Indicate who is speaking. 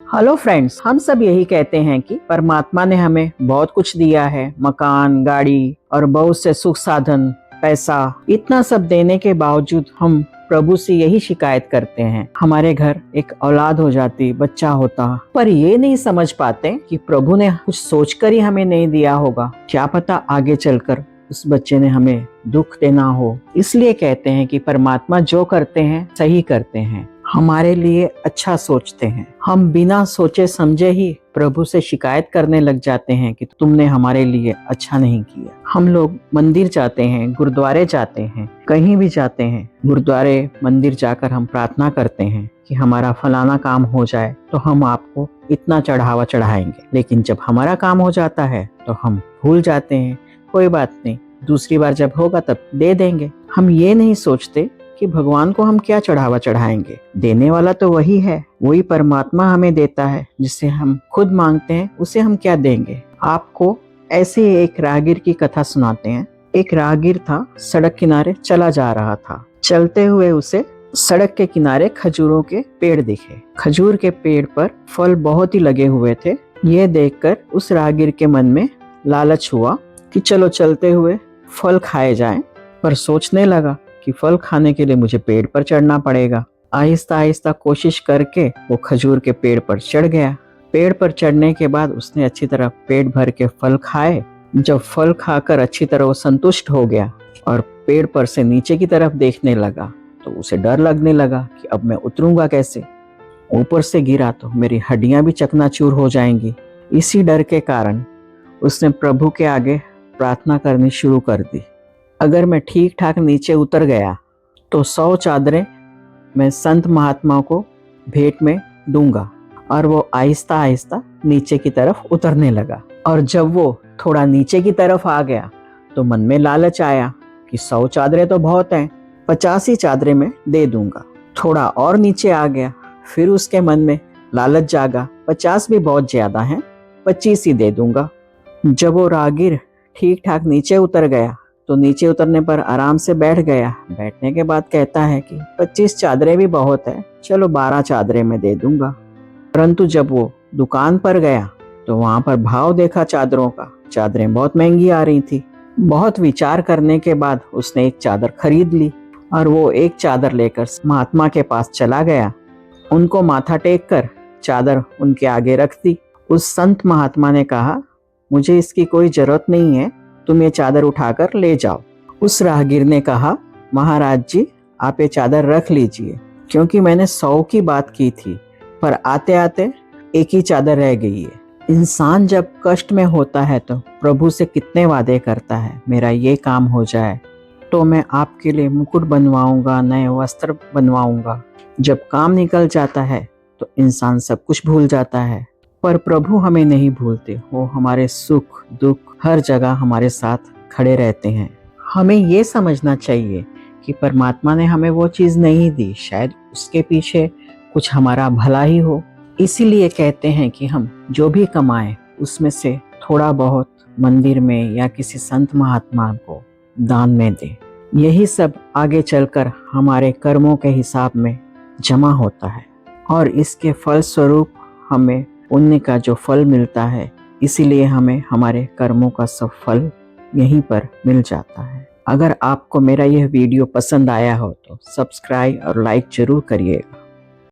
Speaker 1: Hello friends, हम सब यही कहते हैं कि परमात्मा ने हमें बहुत कुछ दिया है, मकान, गाड़ी और बहुत से सुख साधन, पैसा। इतना सब देने के बावजूद हम प्रभु से यही शिकायत करते हैं, हमारे घर एक औलाद हो जाती, बच्चा होता। पर ये नहीं समझ पाते कि प्रभु ने कुछ सोचकर ही हमें नहीं दिया होगा। क्या पता आगे चलकर उस बच्चे ने हमें दुख देना हो। इसलिए कहते हैं कि परमात्मा जो करते हैं सही करते हैं, हमारे लिए अच्छा सोचते हैं। हम बिना सोचे समझे ही प्रभु से शिकायत करने लग जाते हैं कि तुमने हमारे लिए अच्छा नहीं किया। हम लोग मंदिर जाते हैं, गुरुद्वारे जाते हैं, कहीं भी जाते हैं, गुरुद्वारे मंदिर जाकर हम प्रार्थना करते हैं कि हमारा फलाना काम हो जाए तो हम आपको इतना चढ़ावा चढ़ाएंगे। लेकिन जब हमारा काम हो जाता है तो हम भूल जाते हैं, कोई बात नहीं, दूसरी बार जब होगा तब दे देंगे। हम ये नहीं सोचते कि भगवान को हम क्या चढ़ावा चढ़ाएंगे। देने वाला तो वही है, वही परमात्मा हमें देता है। जिसे हम खुद मांगते हैं उसे हम क्या देंगे। आपको ऐसे एक राहगीर की कथा सुनाते हैं। एक राहगीर था, सड़क किनारे चला जा रहा था। चलते हुए उसे सड़क के किनारे खजूरों के पेड़ दिखे। खजूर के पेड़ पर फल बहुत ही लगे हुए थे। ये देखकर उस राहगीर के मन में लालच हुआ कि चलो चलते हुए फल खाए जाएं। पर सोचने लगा कि फल खाने के लिए मुझे पेड़ पर चढ़ना पड़ेगा। आहिस्ता आहिस्ता कोशिश करके वो खजूर के पेड़ पर चढ़ गया। पेड़ पर चढ़ने के बाद उसने अच्छी तरह पेट भर के फल खाए। जब फल खाकर अच्छी तरह वो संतुष्ट हो गया और पेड़ पर से नीचे की तरफ देखने लगा तो उसे डर लगने लगा कि अब मैं उतरूंगा कैसे। ऊपर से गिरा तो मेरी हड्डियां भी चकनाचूर हो जाएंगी। इसी डर के कारण उसने प्रभु के आगे प्रार्थना करनी शुरू कर दी। अगर मैं ठीक ठाक नीचे उतर गया तो 100 चादरें मैं संत महात्माओं को भेंट में दूंगा। और वो आहिस्ता आहिस्ता नीचे की तरफ उतरने लगा। और जब वो थोड़ा नीचे की तरफ आ गया तो मन में लालच आया कि 100 चादरें तो बहुत हैं, 50 ही चादरें मैं दे दूंगा। थोड़ा और नीचे आ गया, फिर उसके मन में लालच जागा, 50 भी बहुत ज्यादा हैं, 25 ही दे दूंगा। जब वो राहगीर ठीक ठाक नीचे उतर गया तो नीचे उतरने पर आराम से बैठ गया। बैठने के बाद कहता है कि 25 चादरें भी बहुत है, चलो 12 चादरें मैं दे दूंगा। परंतु जब वो दुकान पर गया तो वहां पर भाव देखा चादरों का। चादरें बहुत महंगी आ रही थी। बहुत विचार करने के बाद उसने एक चादर खरीद ली और वो एक चादर लेकर महात्मा के पास चला गया। उनको माथा टेक कर चादर उनके आगे रख दी। उस संत महात्मा ने कहा, मुझे इसकी कोई जरूरत नहीं है, तुम ये चादर उठाकर ले जाओ। उस राहगीर ने कहा, महाराज जी आप ये चादर रख लीजिए, क्योंकि मैंने 100 की बात की थी पर आते आते एक ही चादर रह गई है। इंसान जब कष्ट में होता है तो प्रभु से कितने वादे करता है, मेरा ये काम हो जाए तो मैं आपके लिए मुकुट बनवाऊंगा, नए वस्त्र बनवाऊंगा। जब काम निकल जाता है तो इंसान सब कुछ भूल जाता है। पर प्रभु हमें नहीं भूलते, वो हमारे सुख दुख हर जगह हमारे साथ खड़े रहते हैं। हमें ये समझना चाहिए कि परमात्मा ने हमें वो चीज़ नहीं दी, शायद उसके पीछे कुछ हमारा भला ही हो। इसीलिए कहते हैं कि हम जो भी कमाएं उसमें से थोड़ा बहुत मंदिर में या किसी संत महात्मा को दान में दें। यही सब आगे चलकर हमारे कर्मों के हिसाब में जमा होता है और इसके फल स्वरूप हमें पुण्य का जो फल मिलता है, इसीलिए हमें हमारे कर्मों का सब फल यहीं पर मिल जाता है। अगर आपको मेरा यह वीडियो पसंद आया हो तो सब्सक्राइब और लाइक जरूर करिएगा।